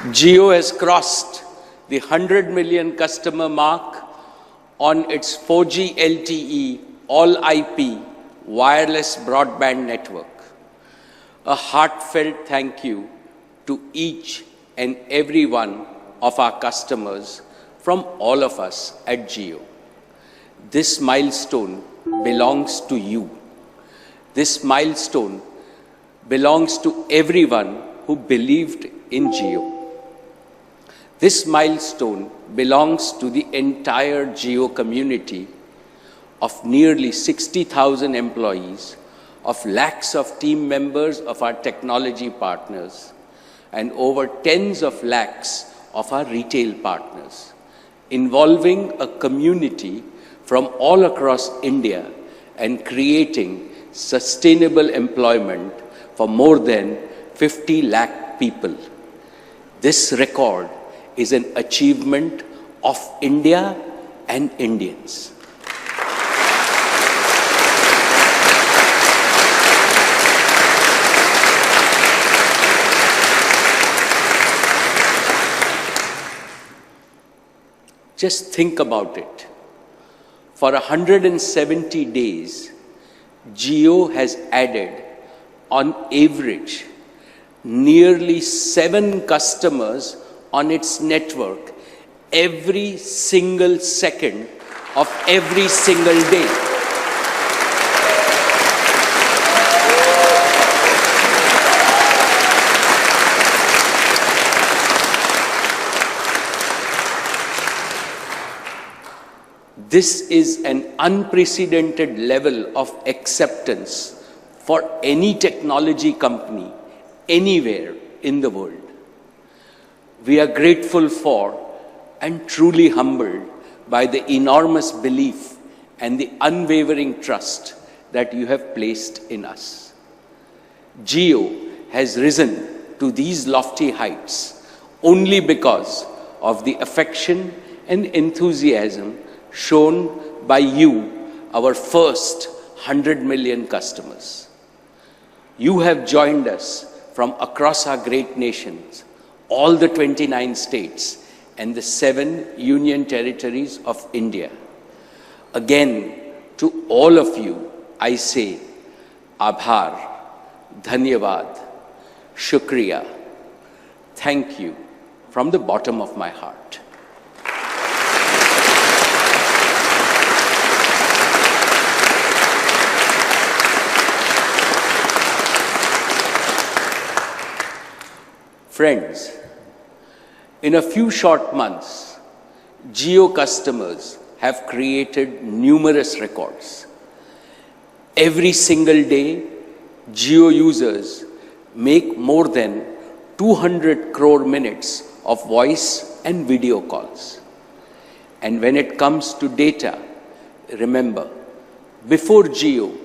Jio has crossed the 100 million customer mark on its 4G LTE all IP wireless broadband network. A heartfelt thank you to each and every one of our customers from all of us at Jio. This milestone belongs to you. This milestone belongs to everyone who believed in Jio. This milestone belongs to the entire Jio community of nearly 60,000 employees, of lakhs of team members of our technology partners, and over tens of lakhs of our retail partners, involving a community from all across India and creating sustainable employment for more than 50 lakh people. This record is an achievement of India and Indians. Just think about it. For 170 days, Jio has added, on average, nearly 7 customers on its network every single second of every single day. This is an unprecedented level of acceptance for any technology company anywhere in the world. We are grateful for and truly humbled by the enormous belief and the unwavering trust that you have placed in us. Jio has risen to these lofty heights only because of the affection and enthusiasm shown by you, our first 100 million customers. You have joined us from across our great nations, all the 29 states and the 7 union territories of India. Again, to all of you, I say, Abhar, Dhanyavad, Shukriya. Thank you from the bottom of my heart. Friends, in a few short months, Jio customers have created numerous records. Every single day, Jio users make more than 200 crore minutes of voice and video calls. And when it comes to data, remember, before Jio,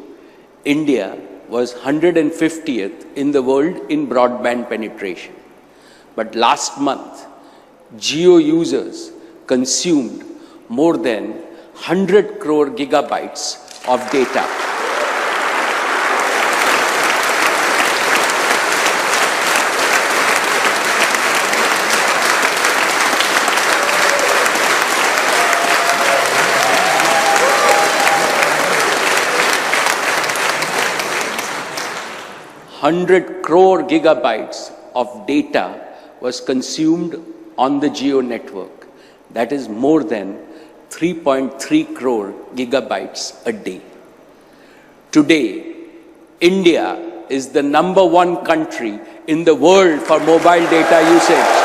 India was 150th in the world in broadband penetration. But last month, Jio users consumed more than 100 crore gigabytes of data. Hundred crore gigabytes of data was consumed on the Jio network. That is more than 3.3 crore gigabytes a day. Today, India is the #1 country in the world for mobile data usage.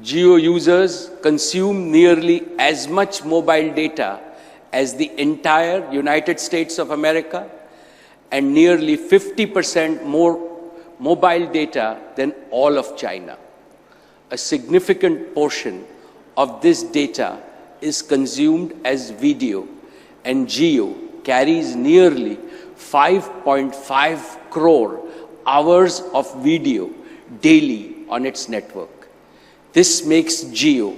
Jio users consume nearly as much mobile data as the entire United States of America and nearly 50% more mobile data than all of China. A significant portion of this data is consumed as video, and Jio carries nearly 5.5 crore hours of video daily on its network. This makes Jio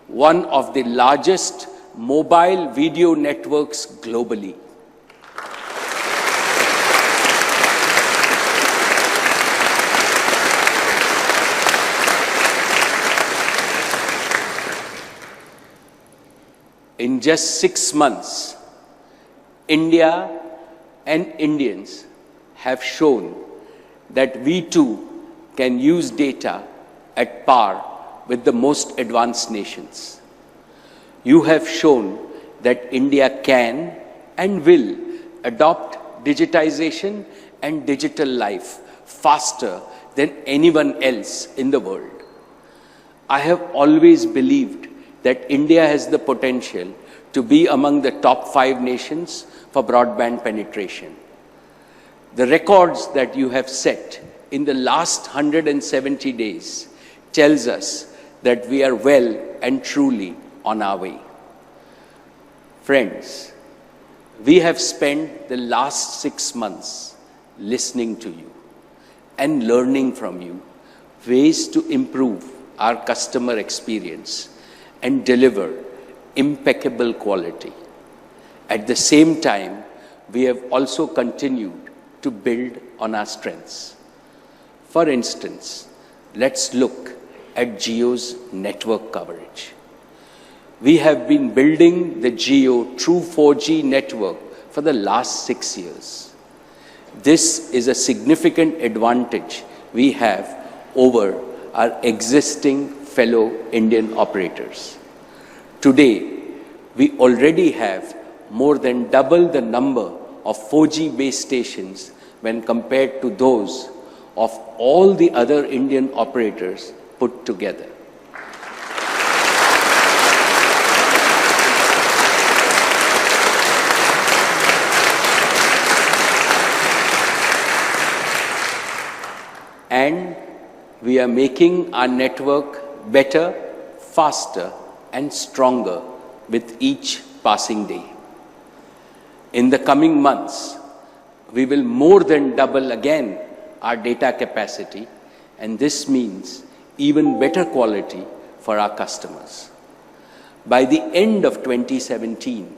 one of the largest mobile video networks globally. In just 6 months, India and Indians have shown that we too can use data at par with the most advanced nations. You have shown that India can and will adopt digitization and digital life faster than anyone else in the world. I have always believed that India has the potential to be among the top 5 nations for broadband penetration. The records that you have set in the last 170 days tells us that we are well and truly on our way. Friends, we have spent the last 6 months listening to you and learning from you ways to improve our customer experience and deliver impeccable quality. At the same time, we have also continued to build on our strengths. For instance, let's look at Jio's network coverage. We have been building the Jio True 4G network for the last 6 years. This is a significant advantage we have over our existing fellow Indian operators. Today, we already have more than double the number of 4G base stations when compared to those of all the other Indian operators put together. And we are making our network better, faster, and stronger with each passing day. In the coming months, we will more than double again our data capacity, and this means even better quality for our customers. By the end of 2017,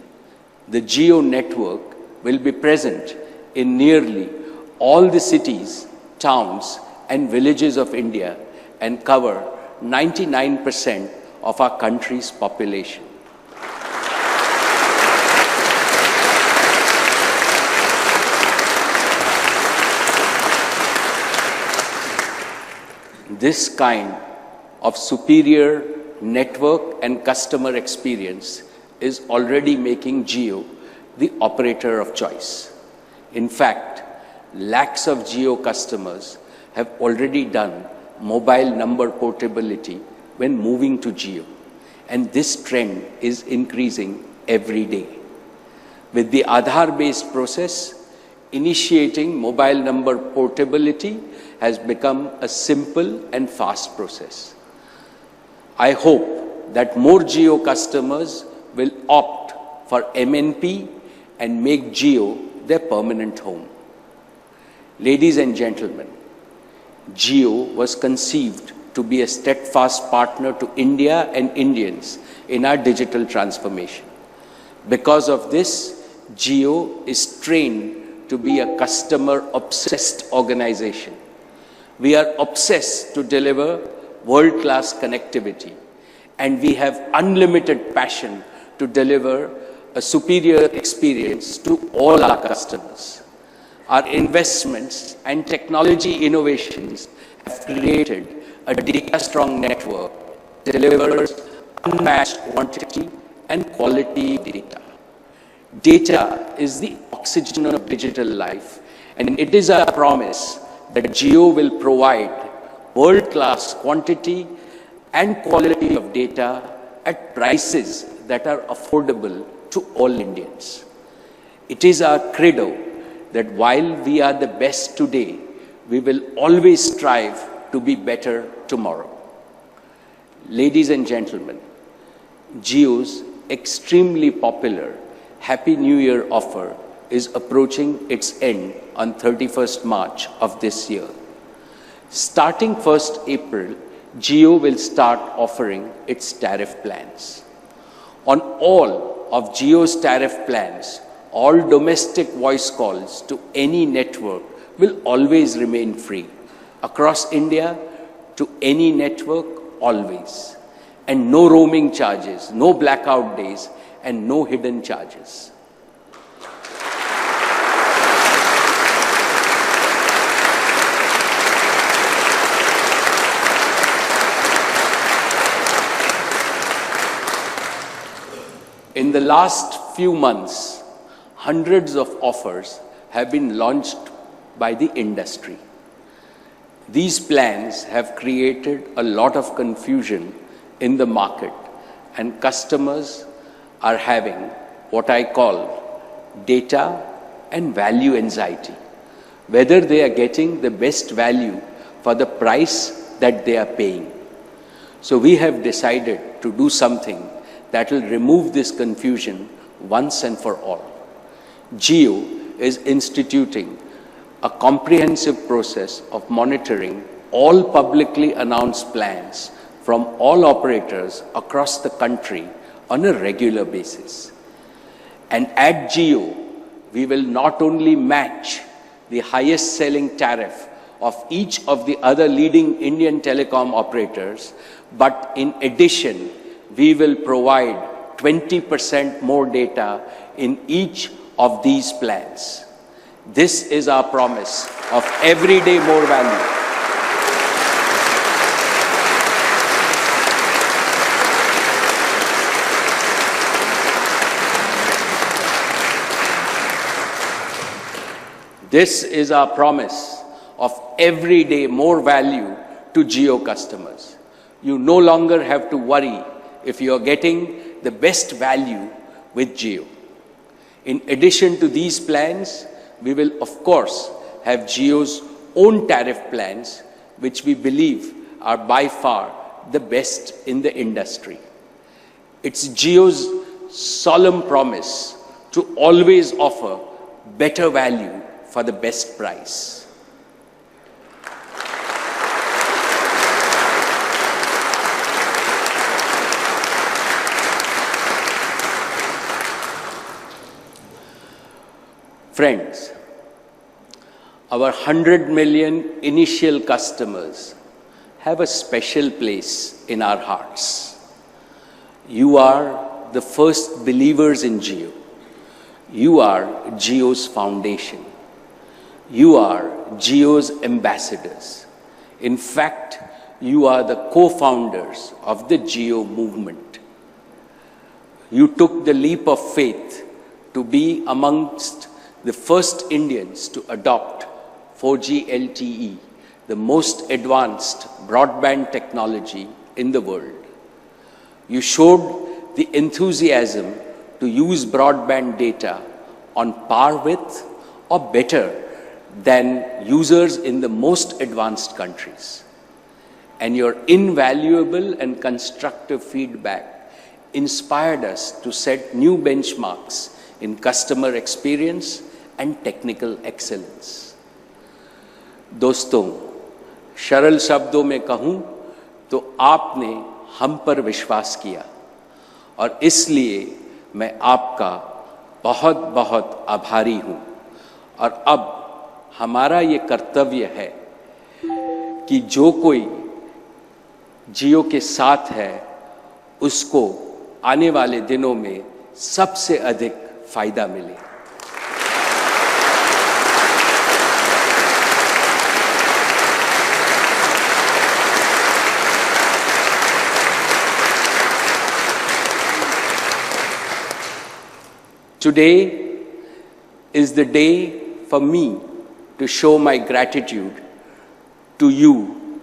the Jio network will be present in nearly all the cities, towns, and villages of India and cover 99% of our country's population. This kind of superior network and customer experience is already making Jio the operator of choice. In fact, lakhs of Jio customers have already done mobile number portability when moving to Jio, and this trend is increasing every day. With the Aadhaar-based process, initiating mobile number portability has become a simple and fast process. I hope that more Jio customers will opt for MNP and make Jio their permanent home. Ladies and gentlemen, Jio was conceived to be a steadfast partner to India and Indians in our digital transformation. Because of this, Jio is trained to be a customer-obsessed organization. We are obsessed to deliver world-class connectivity, and we have unlimited passion to deliver a superior experience to all our customers. Our investments and technology innovations have created a data-strong network that delivers unmatched quantity and quality data. Data is the oxygen of digital life, and it is our promise that Jio will provide world-class quantity and quality of data at prices that are affordable to all Indians. It is our credo that while we are the best today, we will always strive to be better tomorrow. Ladies and gentlemen, Jio's extremely popular Happy New Year offer is approaching its end on 31st March of this year. Starting 1st April, Jio will start offering its tariff plans. On all of Jio's tariff plans, all domestic voice calls to any network will always remain free. Across India, to any network, always. And no roaming charges, no blackout days, and no hidden charges. In the last few months, hundreds of offers have been launched by the industry. These plans have created a lot of confusion in the market, and customers are having what I call data and value anxiety, whether they are getting the best value for the price that they are paying. So we have decided to do something that will remove this confusion once and for all. Jio is instituting a comprehensive process of monitoring all publicly announced plans from all operators across the country on a regular basis. And at Jio, we will not only match the highest selling tariff of each of the other leading Indian telecom operators, but in addition, we will provide 20% more data in each of these plans. This is our promise of everyday more value. This is our promise of everyday more value to Jio customers. You no longer have to worry if you are getting the best value with Jio. In addition to these plans, we will of course have Jio's own tariff plans, which we believe are by far the best in the industry. It's Jio's solemn promise to always offer better value for the best price. Friends, our 100 million initial customers have a special place in our hearts. You are the first believers in Jio. You are Jio's foundation. You are Jio's ambassadors. In fact, you are the co-founders of the Jio movement. You took the leap of faith to be amongst the first Indians to adopt 4G LTE, the most advanced broadband technology in the world. You showed the enthusiasm to use broadband data on par with or better than users in the most advanced countries. And your invaluable and constructive feedback inspired us to set new benchmarks in customer experience and technical excellence. दोस्तों, सरल शब्दों में कहूं तो आपने हम पर विश्वास किया और इसलिए मैं आपका बहुत बहुत आभारी हूं। और अब हमारा ये कर्तव्य है कि जो कोई जियो के साथ है उसको आने वाले दिनों में सबसे अधिक फायदा मिले। Today is the day for me to show my gratitude to you,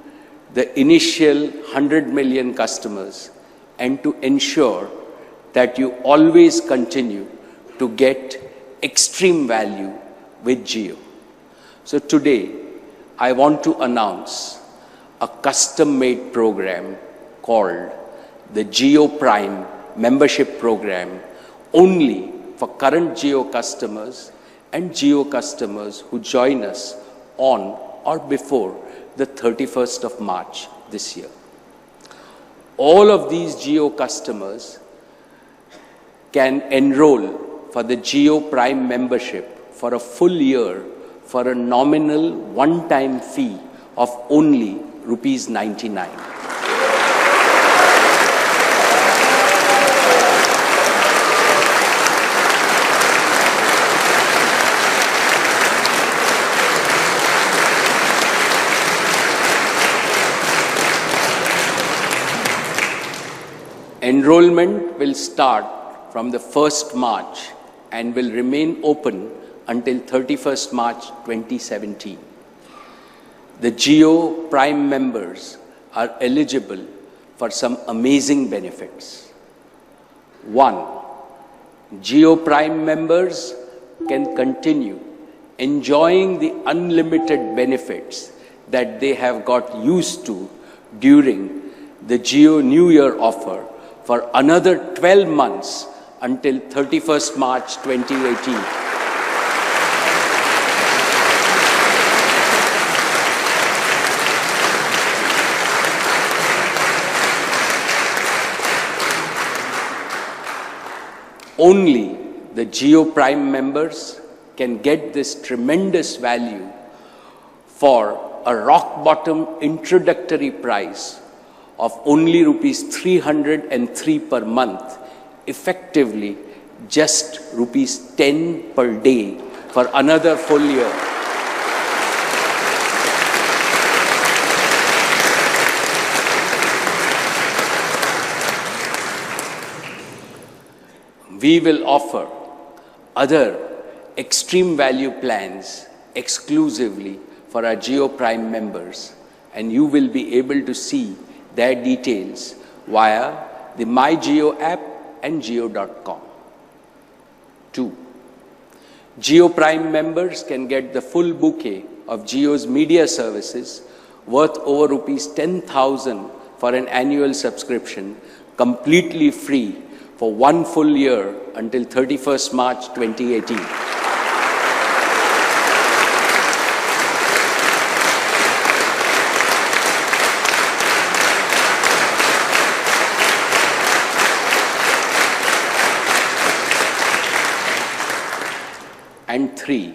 the initial 100 million customers, and to ensure that you always continue to get extreme value with Jio. So today, I want to announce a custom-made program called the Jio Prime Membership Program only for current Jio customers and Jio customers who join us on or before the 31st of March this year. All of these Jio customers can enroll for the Jio Prime membership for a full year for a nominal one-time fee of only rupees 99. Enrollment will start from the 1st March and will remain open until 31st March 2017. The Jio Prime members are eligible for some amazing benefits. 1. Jio Prime members can continue enjoying the unlimited benefits that they have got used to during the Jio New Year offer for another 12 months until 31st March 2018. Only the Jio Prime members can get this tremendous value for a rock-bottom introductory price of only rupees 303 per month, effectively just rupees 10 per day for another full year. We will offer other extreme value plans exclusively for our Jio Prime members, and you will be able to see their details via the MyJio app and Jio.com. 2. Jio Prime members can get the full bouquet of Jio's media services worth over rupees 10,000 for an annual subscription, completely free for one full year until 31st March 2018. And 3,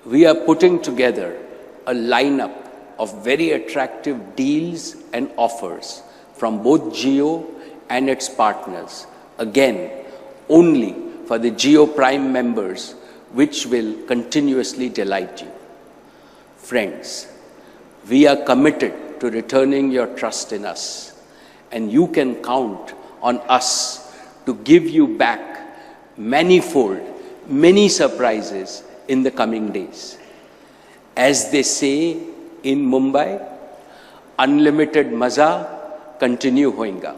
we are putting together a lineup of very attractive deals and offers from both Jio and its partners, again, only for the Jio Prime members, which will continuously delight you. Friends, we are committed to returning your trust in us, and you can count on us to give you back manifold, many surprises in the coming days. As they say in Mumbai, unlimited maza continue hoinga.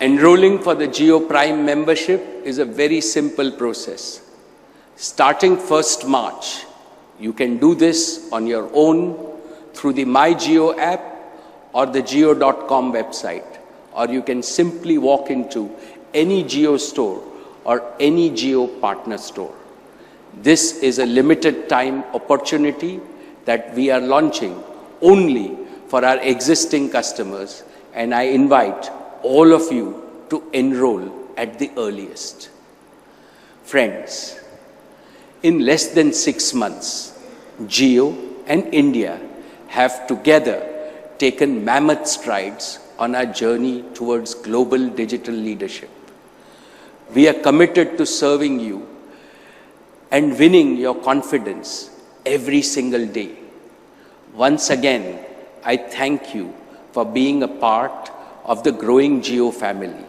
Enrolling for the Jio Prime membership is a very simple process. Starting 1st March, you can do this on your own through the MyJio app or the Jio.com website, or you can simply walk into any Jio store or any Jio partner store. This is a limited time opportunity that we are launching only for our existing customers, and I invite all of you to enroll at the earliest. Friends, in less than 6 months, Jio and India have together taken mammoth strides on our journey towards global digital leadership. We are committed to serving you and winning your confidence every single day. Once again, I thank you for being a part of the growing Jio family.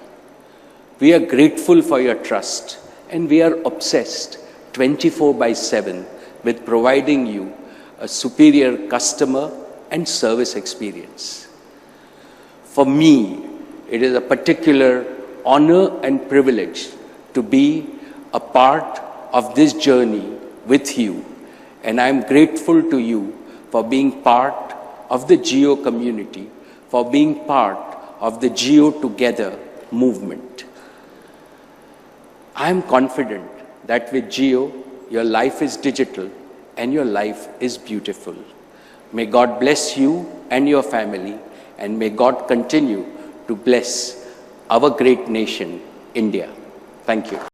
We are grateful for your trust, and we are obsessed 24/7 with providing you a superior customer and service experience. For me, it is a particular honor and privilege to be a part of this journey with you, and I am grateful to you for being part of the Jio community, for being part of the Jio Together movement. I am confident that with Jio, your life is digital and your life is beautiful. May God bless you and your family, and may God continue to bless our great nation, India. Thank you.